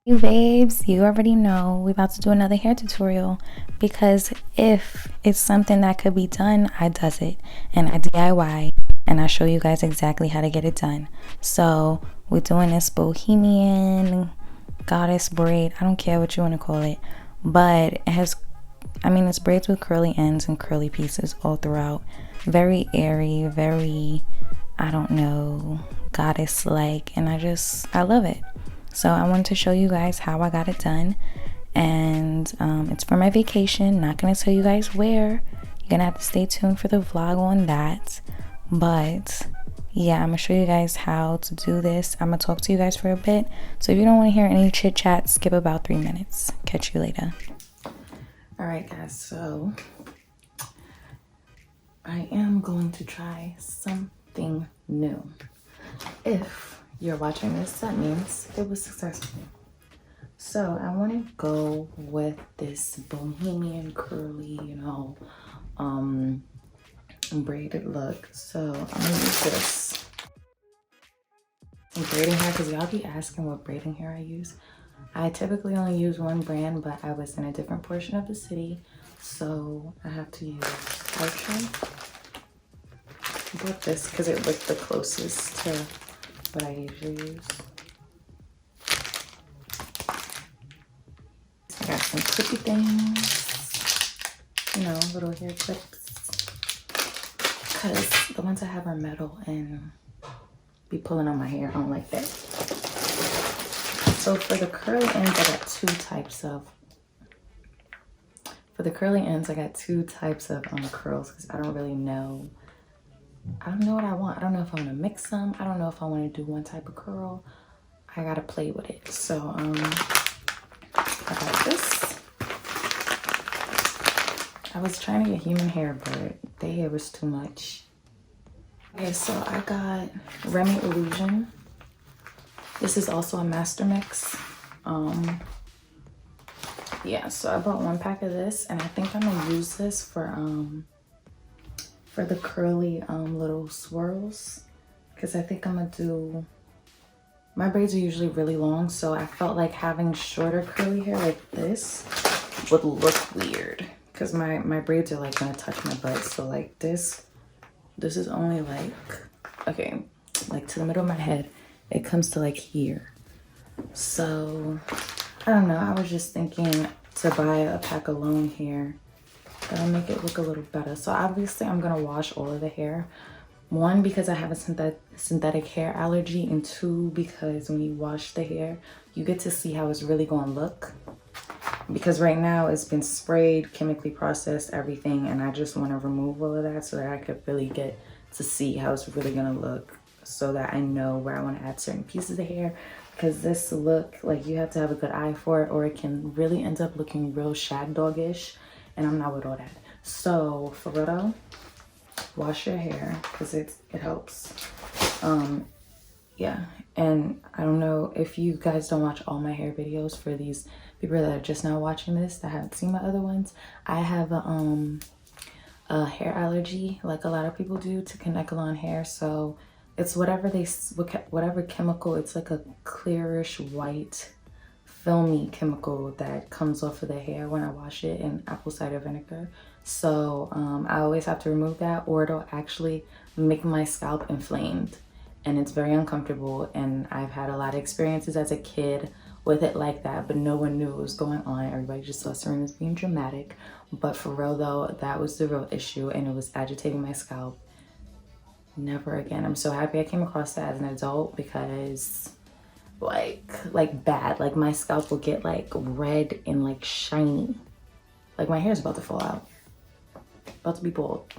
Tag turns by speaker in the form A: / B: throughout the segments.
A: You babes, you already know we're about to do another hair tutorial because if it's something that could be done, I does it and I DIY and I show you guys exactly how to get it done. So we're doing this Bohemian goddess braid. I don't care what you want to call it, but it has, it's braids with curly ends and curly pieces all throughout. Very airy, very, I don't know, goddess like, and I love it. So I wanted to show you guys how I got it done, and it's for my vacation. Not gonna tell you guys where. You're gonna have to stay tuned for the vlog on that. But yeah, I'm gonna show you guys how to do this. I'm gonna talk to you guys for a bit. So if you don't want to hear any chit chat, skip about 3 minutes. Catch you later. All right, guys. So I am going to try something new. If you're watching this, that means it was successful. So I want to go with this Bohemian curly, braided look. So I'm gonna use this. I'm braiding hair because y'all be asking what braiding hair I use. I typically only use one brand, but I was in a different portion of the city, so I have to use Archer. I bought this because it looked the closest to what I usually use. I got some clippy things, little hair clips, because the ones I have are metal and be pulling on my hair. I don't like that. So for the curly ends, I got two types of curls because I don't really know. I don't know what I want. I don't know if I want to mix them. I don't know if I want to do one type of curl. I gotta play with it. So I got this. I was trying to get human hair, but the hair was too much. Okay, so I got Remy Illusion. This is also a master mix. Yeah, so I bought one pack of this, and I think I'm gonna use this for the curly little swirls, because I think I'm gonna do, my braids are usually really long, so I felt like having shorter curly hair like this would look weird because my braids are like gonna touch my butt. So like this is only like, okay, like to the middle of my head. It comes to like here. So I don't know, I was just thinking to buy a pack of long hair. That'll make it look a little better. So obviously I'm gonna wash all of the hair. One, because I have a synthetic hair allergy, and two, because when you wash the hair, you get to see how it's really gonna look. Because right now it's been sprayed, chemically processed, everything, and I just wanna remove all of that so that I could really get to see how it's really gonna look, so that I know where I wanna add certain pieces of hair. Because this look, like, you have to have a good eye for it, or it can really end up looking real shag dog-ish. And I'm not with all that. So for real, wash your hair because it helps. Yeah, and I don't know if you guys don't watch all my hair videos. For these people that are just now watching this that haven't seen my other ones, I have a hair allergy, like a lot of people do, to Kanekalon hair. So it's whatever chemical. It's like a clearish white filmy chemical that comes off of the hair when I wash it in apple cider vinegar. So I always have to remove that, or it'll actually make my scalp inflamed, and it's very uncomfortable. And I've had a lot of experiences as a kid with it like that, but no one knew what was going on. Everybody just saw Serena's being dramatic. But for real though, that was the real issue, and it was agitating my scalp. Never again. I'm so happy I came across that as an adult, because like bad, like my scalp will get like red and like shiny, like my hair is about to fall out, about to be bald.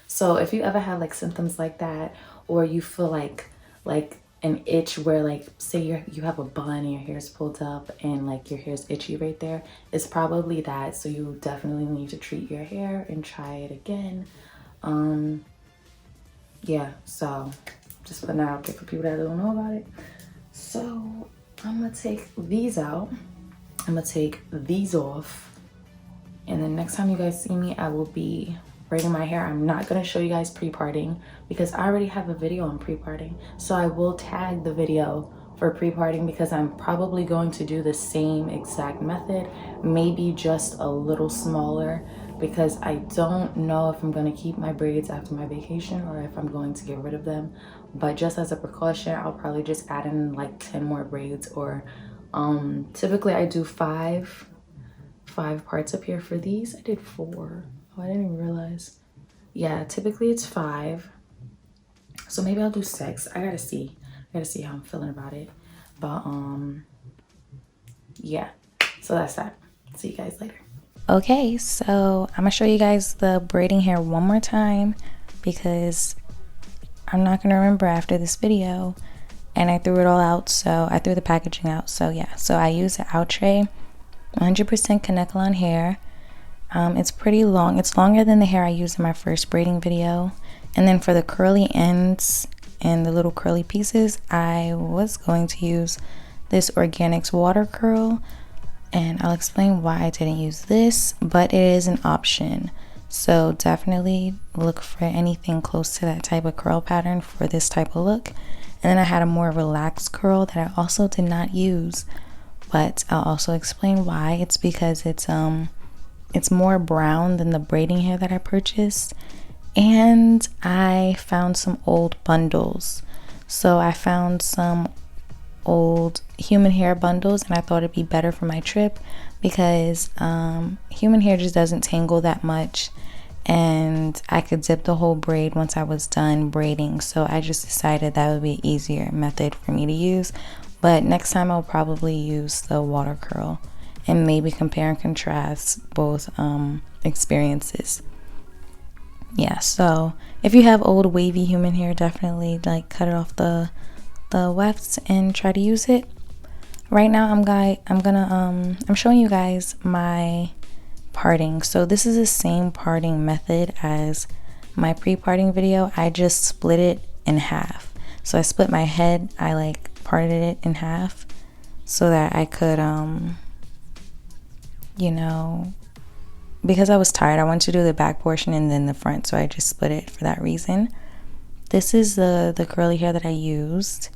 A: So if you ever have like symptoms like that, or you feel like an itch where, like, say you have a bun and your hair's pulled up and like your hair's itchy right there, it's probably that. So you definitely need to treat your hair and try it again. Yeah, so just putting that out there for people that don't know about it. So I'm gonna take these out. I'm gonna take these off. And then next time you guys see me, I will be braiding my hair. I'm not gonna show you guys pre-parting because I already have a video on pre-parting. So I will tag the video for pre-parting because I'm probably going to do the same exact method, maybe just a little smaller, because I don't know if I'm going to keep my braids after my vacation or if I'm going to get rid of them. But just as a precaution, I'll probably just add in like 10 more braids, or typically I do five parts up here. For these I did 4. Oh, I didn't even realize. Yeah, typically it's 5, so maybe I'll do 6. I gotta see how I'm feeling about it. But yeah, so that's that. See you guys later. Okay, so I'm gonna show you guys the braiding hair one more time because I'm not gonna remember after this video, and I threw it all out, so I threw the packaging out. So yeah, so I use the Outre 100% Kanekalon hair. It's pretty long. It's longer than the hair I used in my first braiding video. And then for the curly ends and the little curly pieces, I was going to use this Organics water curl, and I'll explain why I didn't use this, but it is an option. So definitely look for anything close to that type of curl pattern for this type of look. And then I had a more relaxed curl that I also did not use, but I'll also explain why. It's because it's more brown than the braiding hair that I purchased. And I found some old bundles. So I found some old human hair bundles, and I thought it'd be better for my trip because human hair just doesn't tangle that much, and I could dip the whole braid once I was done braiding. So I just decided that would be an easier method for me to use. But next time I'll probably use the water curl and maybe compare and contrast both experiences. Yeah, so if you have old wavy human hair, definitely like cut it off the wefts and try to use it. Right now I'm showing you guys my parting. So this is the same parting method as my pre-parting video. I just split it in half. So I split my head, I like parted it in half so that I could you know, because I was tired, I wanted to do the back portion and then the front, so I just split it for that reason. This is the curly hair that I used.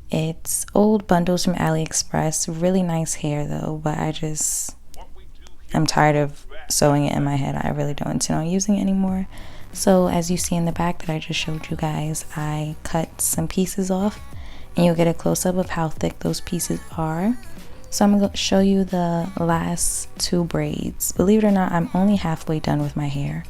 A: It's old bundles from AliExpress. Really nice hair though, but I'm tired of sewing it in my head. I really don't intend on using it anymore. So as you see in the back that I just showed you guys, I cut some pieces off, and you'll get a close-up of how thick those pieces are. So I'm going to show you the last 2 braids. Believe it or not, I'm only halfway done with my hair.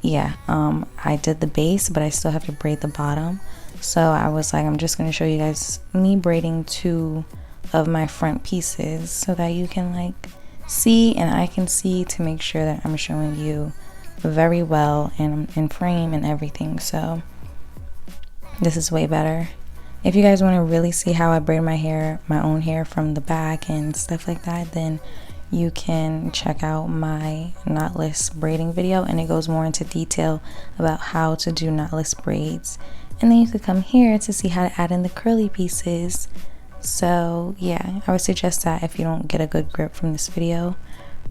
A: Yeah, I did the base, but I still have to braid the bottom. So I was like, I'm just going to show you guys me braiding 2 of my front pieces so that you can like see and I can see, to make sure that I'm showing you very well and in frame and everything. So this is way better. If you guys want to really see how I braid my hair, my own hair from the back and stuff like that, then you can check out my knotless braiding video, and it goes more into detail about how to do knotless braids. And then you could come here to see how to add in the curly pieces. So yeah, I would suggest that if you don't get a good grip from this video.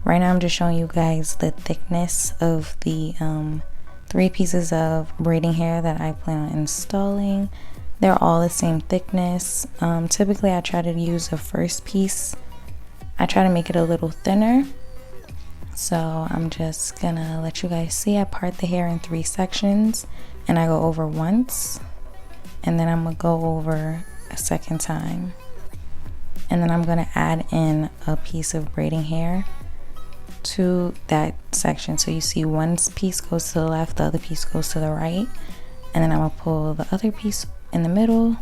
A: Right now I'm just showing you guys the thickness of the 3 pieces of braiding hair that I plan on installing. They're all the same thickness. Typically I try to use the first piece. I try to make it a little thinner. So I'm just gonna let you guys see. I part the hair in 3 sections, and I go over once, and then I'm gonna go over a second time, and then I'm gonna add in a piece of braiding hair to that section. So you see one piece goes to the left, the other piece goes to the right, and then I'm gonna pull the other piece in the middle,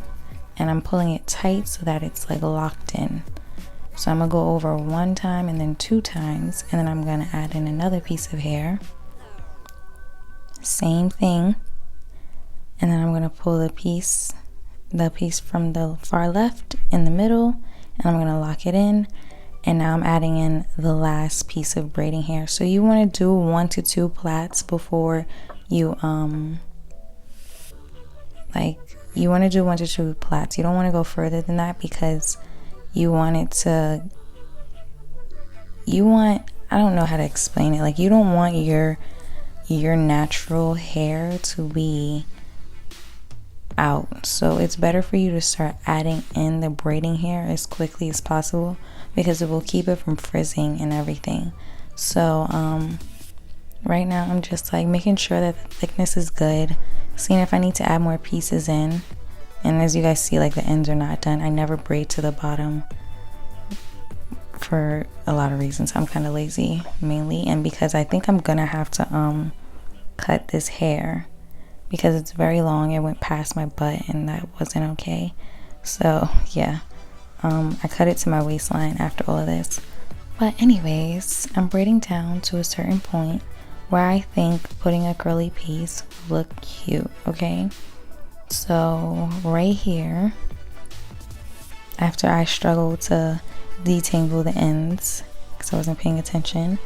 A: and I'm pulling it tight so that it's like locked in. So I'm gonna go over 1 time and then 2 times, and then I'm gonna add in another piece of hair, same thing, and then I'm gonna pull the piece from the far left in the middle, and I'm gonna lock it in. And now I'm adding in the last piece of braiding hair. So you want to do 1 to 2 plaits before you you want to do 1 to 2 plaits. You don't want to go further than that because you want it to, I don't know how to explain it. Like, you don't want your natural hair to be out. So it's better for you to start adding in the braiding hair as quickly as possible because it will keep it from frizzing and everything. So right now I'm just like making sure that the thickness is good, seeing if I need to add more pieces in. And as you guys see, like the ends are not done. I never braid to the bottom for a lot of reasons. I'm kind of lazy mainly, and because I think I'm gonna have to cut this hair because it's very long. It went past my butt and that wasn't okay. So yeah, I cut it to my waistline after all of this. But anyways, I'm braiding down to a certain point where I think putting a curly piece would look cute, okay? So right here, after I struggled to detangle the ends because I wasn't paying attention,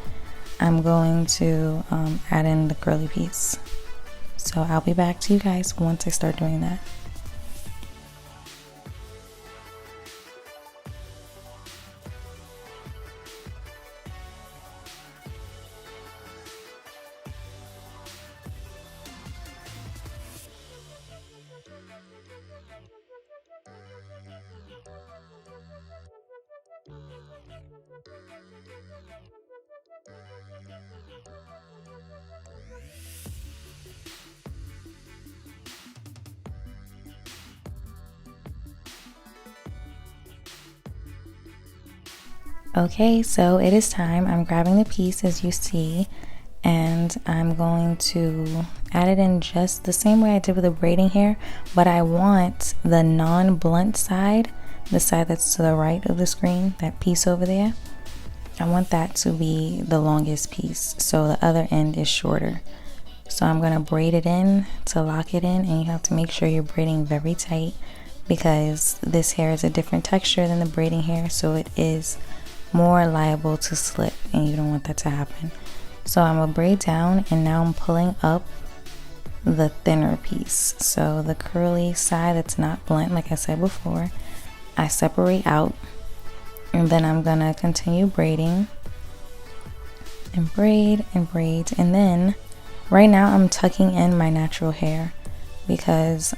A: I'm going to add in the curly piece. So I'll be back to you guys once I start doing that. Okay, so it is time. I'm grabbing the piece as you see, and I'm going to add it in just the same way I did with the braiding hair, but I want the non-blunt side, the side that's to the right of the screen, that piece over there. I want that to be the longest piece, so the other end is shorter. So I'm going to braid it in to lock it in, and you have to make sure you're braiding very tight because this hair is a different texture than the braiding hair, so it is more liable to slip and you don't want that to happen. So I'm gonna braid down, and now I'm pulling up the thinner piece. So the curly side that's not blunt, like I said before, I separate out, and then I'm gonna continue braiding and braid and braid. And then right now I'm tucking in my natural hair because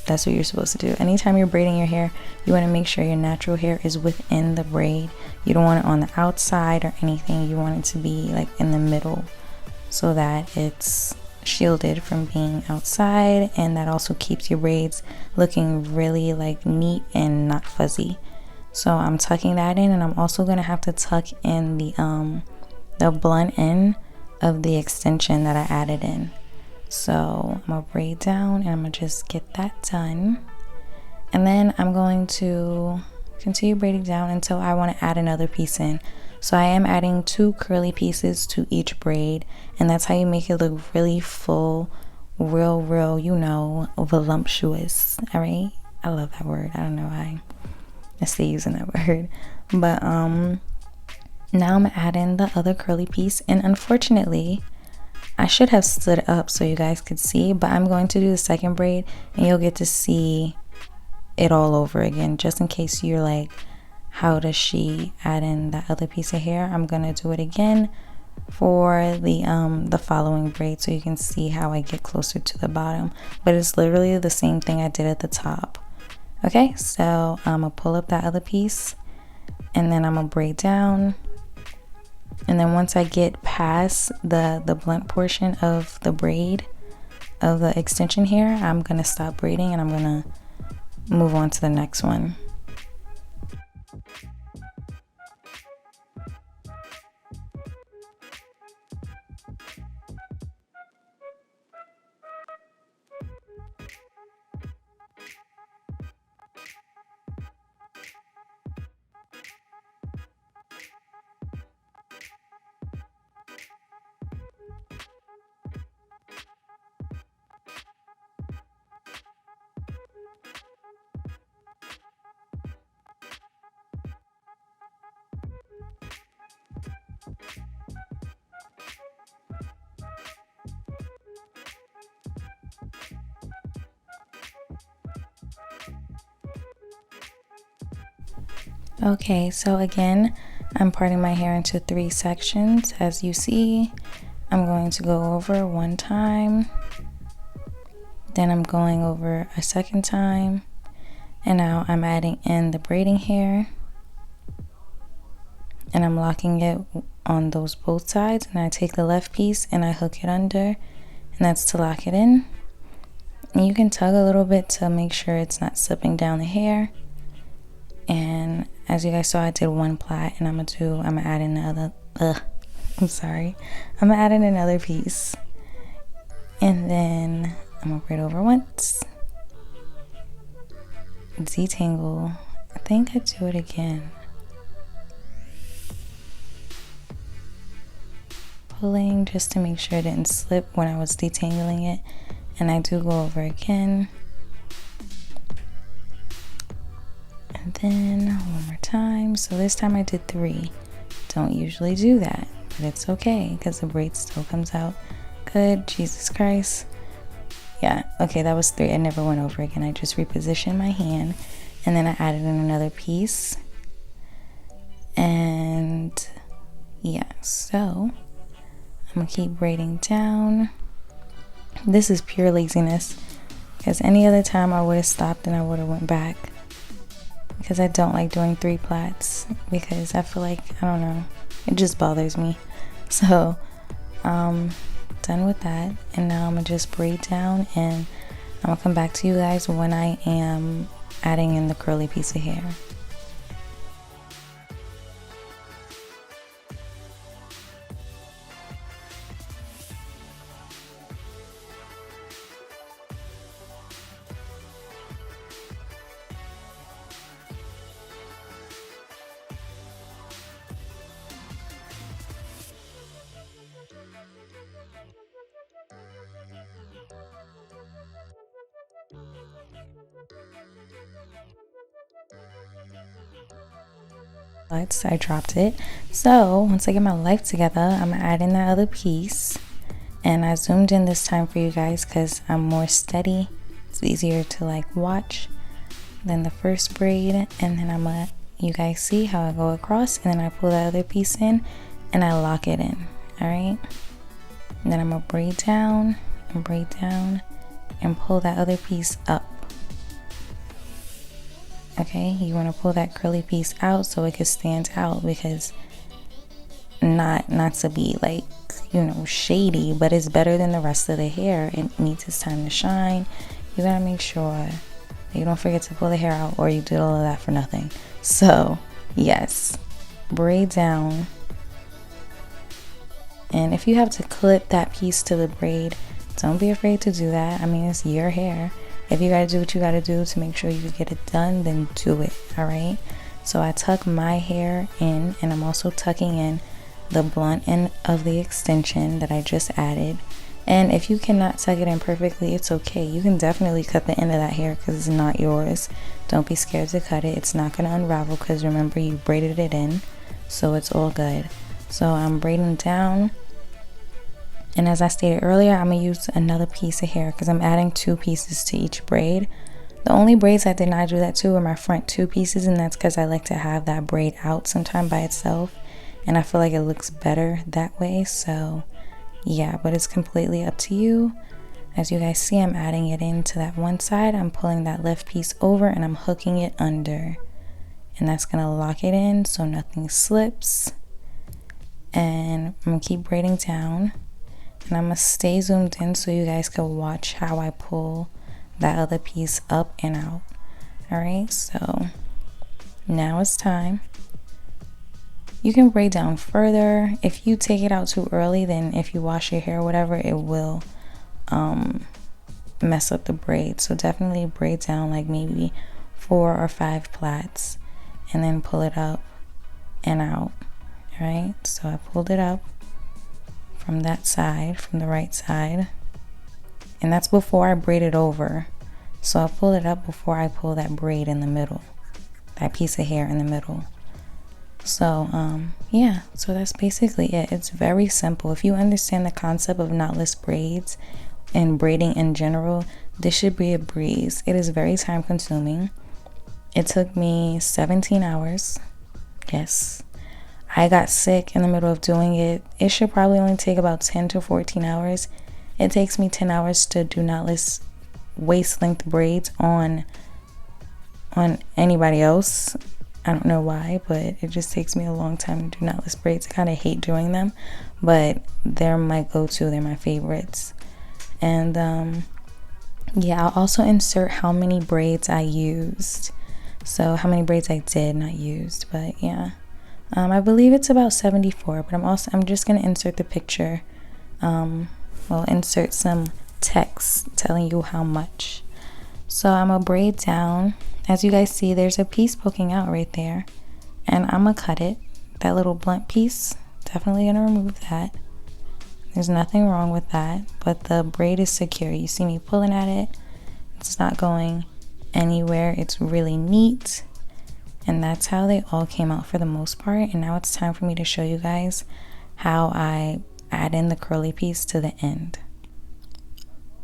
A: that's what you're supposed to do. Anytime you're braiding your hair, you want to make sure your natural hair is within the braid. You don't want it on the outside or anything. You want it to be like in the middle so that it's shielded from being outside, and that also keeps your braids looking really like neat and not fuzzy. So I'm tucking that in, and I'm also going to have to tuck in the blunt end of the extension that I added in. So I'm gonna braid down, and I'm gonna just get that done, and then I'm going to continue braiding down until I want to add another piece in. So I am adding 2 curly pieces to each braid, and that's how you make it look really full, real, you know, voluptuous. All right, I love that word. I don't know why I stay using that word, but now I'm gonna add in the other curly piece, and unfortunately I should have stood up so you guys could see, but I'm going to do the second braid and you'll get to see it all over again, just in case you're like, how does she add in that other piece of hair? I'm gonna do it again for the following braid so you can see how I get closer to the bottom, but it's literally the same thing I did at the top. Okay, so I'm gonna pull up that other piece, and then I'm gonna braid down. And then once I get past the blunt portion of the braid of the extension here, I'm gonna stop braiding and I'm gonna move on to the next one. Okay, so again, I'm parting my hair into 3 sections. As you see, I'm going to go over one time, Then I'm going over a second time, and now I'm adding in the braiding hair, and I'm locking it on those both sides, and I take the left piece and I hook it under, and that's to lock it in. And you can tug a little bit to make sure it's not slipping down the hair. And as you guys saw, I did one plait, and I'm gonna add in another I'm gonna add in another piece, and then I'm gonna braid over once, detangle. I think I do it again, pulling just to make sure it didn't slip when I was detangling it, and I do go over again, and then one more time. So this time I did 3. Don't usually do that, but it's okay because the braid still comes out good. Jesus Christ. Yeah, okay, that was 3. I never went over again. I just repositioned my hand, and then I added in another piece. And yeah, so I'm gonna keep braiding down. This is pure laziness, because any other time I would have stopped and I would have went back, because I don't like doing 3 plaits, because I feel like, I don't know, it just bothers me. So done with that, and now I'm gonna just braid down, and I'm gonna come back to you guys when I am adding in the curly piece of hair. I dropped it. So once I get my life together, I'm gonna add in that other piece, and I zoomed in this time for you guys because I'm more steady. It's easier to like watch than the first braid. And then I'm gonna, you guys see how I go across, and then I pull that other piece in and I lock it in. All right, and then I'm gonna braid down and pull that other piece up. Okay, you want to pull that curly piece out so it can stand out, because not to be like, you know, shady, but it's better than the rest of the hair. It needs its time to shine. You gotta make sure that you don't forget to pull the hair out, or you did all of that for nothing. So yes, braid down, and if you have to clip that piece to the braid, don't be afraid to do that. I mean, it's your hair. If you gotta do what you gotta do to make sure you get it done, then do it. All right, so I tuck my hair in, and I'm also tucking in the blunt end of the extension that I just added. And if you cannot tuck it in perfectly, it's okay. You can definitely cut the end of that hair because it's not yours. Don't be scared to cut it. It's not gonna unravel because remember, you braided it in, so it's all good. So I'm braiding down, and as I stated earlier, I'm gonna use another piece of hair because I'm adding 2 pieces to each braid. The only braids I did not do that to are my front 2 pieces, and that's because I like to have that braid out sometime by itself, and I feel like it looks better that way. So yeah, but it's completely up to you. As you guys see, I'm adding it into that one side. I'm pulling that left piece over and I'm hooking it under, and that's gonna lock it in so nothing slips. And I'm gonna keep braiding down, and I'm gonna stay zoomed in so you guys can watch how I pull that other piece up and out. All right, so now it's time. You can braid down further. If you take it out too early, then if you wash your hair or whatever, it will mess up the braid. So definitely braid down like maybe 4 or 5 plaits, and then pull it up and out. All right, so I pulled it up from that side, from the right side, and that's before I braid it over. So I pull it up before I pull that braid in the middle, that piece of hair in the middle. So yeah, so that's basically it. It's very simple. If you understand the concept of knotless braids and braiding in general, this should be a breeze. It is very time consuming. It took me 17 hours. Yes, I got sick in the middle of doing it. It should probably only take about 10 to 14 hours. It takes me 10 hours to do knotless waist length braids on anybody else. I don't know why, but it just takes me a long time to do knotless braids. I kind of hate doing them, but they're my go-to. They're my favorites. And yeah, I'll also insert how many braids I used. So how many braids I did not used, but yeah. I believe it's about 74, but I'm just gonna insert the picture. We'll insert some text telling you how much. So I'm gonna braid down. As you guys see, there's a piece poking out right there, and I'm gonna cut it. That little blunt piece, definitely gonna remove that. There's nothing wrong with that, but the braid is secure. You see me pulling at it. It's not going anywhere. It's really neat. And that's how they all came out for the most part. And now it's time for me to show you guys how I add in the curly piece to the end.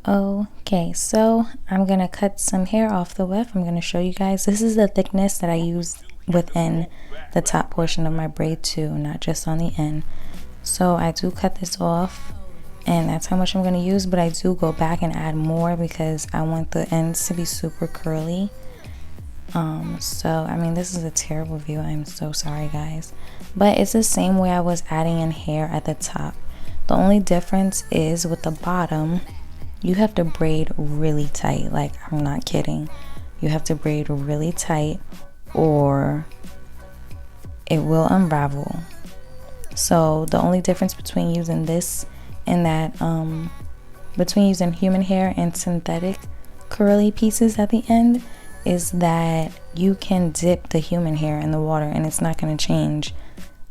A: Okay, so I'm gonna cut some hair off the weft. I'm gonna show you guys. This is the thickness that I use within the top portion of my braid too, not just on the end. So I do cut this off, and that's how much I'm gonna use, but I do go back and add more because I want the ends to be super curly. So I mean, this is a terrible view. I'm so sorry guys, but it's the same way I was adding in hair at the top. The only difference is with the bottom, you have to braid really tight. Like, I'm not kidding. You have to braid really tight or it will unravel. So the only difference between using this and that, between using human hair and synthetic curly pieces at the end, is that you can dip the human hair in the water and it's not going to change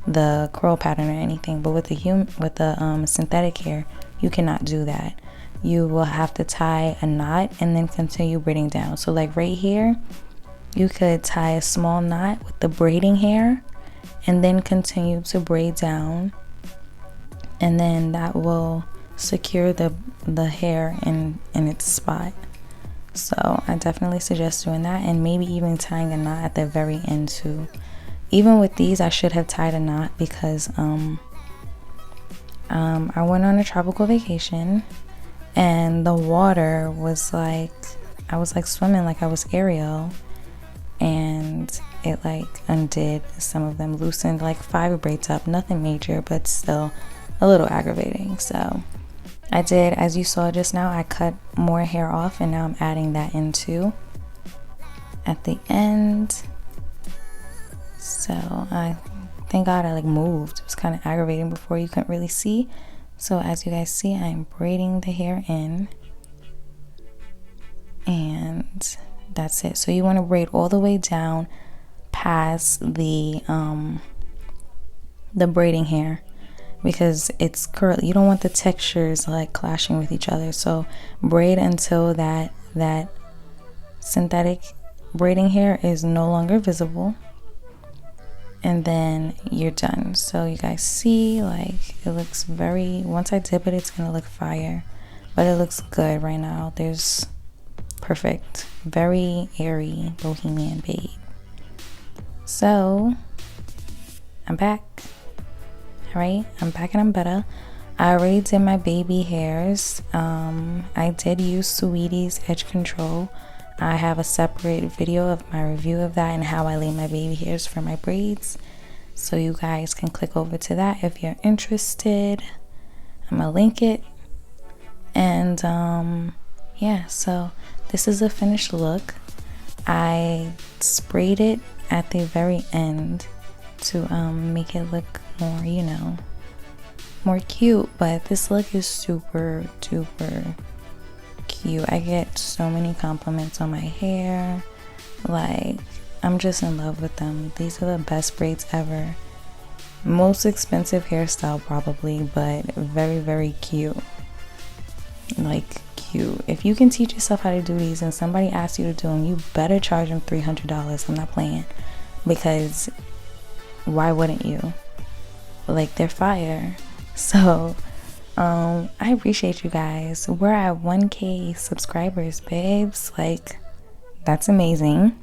A: the curl pattern or anything. But with the synthetic hair, you cannot do that. You will have to tie a knot and then continue braiding down. So like right here, you could tie a small knot with the braiding hair and then continue to braid down, and then that will secure the hair in its spot. So I definitely suggest doing that, and maybe even tying a knot at the very end too. Even with these, I should have tied a knot because I went on a tropical vacation and the water was like, I was like swimming like I was Ariel, and it like undid some of them, loosened like 5 braids up, nothing major, but still a little aggravating. So I did, as you saw just now, I cut more hair off and now I'm adding that in too at the end. So I thank God I like moved. It was kind of aggravating before, you couldn't really see. So as you guys see, I'm braiding the hair in, and that's it. So you want to braid all the way down past the braiding hair, because it's curly. You don't want the textures like clashing with each other. So braid until that synthetic braiding hair is no longer visible, and then you're done. So you guys see, like, it looks very, once I dip it, it's gonna look fire, but it looks good right now. There's perfect, very airy bohemian braid. So I'm back. All right, I'm back and I'm better. I already did my baby hairs. I did use Sweetie's edge control. I have a separate video of my review of that and how I lay my baby hairs for my braids, so you guys can click over to that if you're interested. I'm gonna link it. And yeah, so this is a finished look. I sprayed it at the very end to make it look more, you know, more cute, but this look is super duper cute. I get so many compliments on my hair. Like, I'm just in love with them. These are the best braids ever. Most expensive hairstyle probably, but very, very cute. Like, cute. If you can teach yourself how to do these and somebody asks you to do them, you better charge them $300. I'm not playing, because why wouldn't you? Like, they're fire. So I appreciate you guys. We're at 1K subscribers, babes. Like, that's amazing.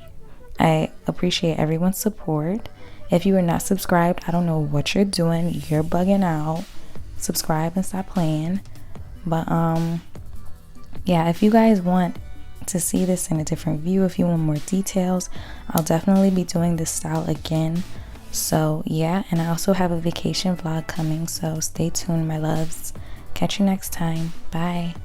A: I appreciate everyone's support. If you are not subscribed, I don't know what you're doing. You're bugging out. Subscribe and stop playing. But yeah, if you guys want to see this in a different view, if you want more details, I'll definitely be doing this style again. So yeah, and I also have a vacation vlog coming, so stay tuned, my loves. Catch you next time. Bye.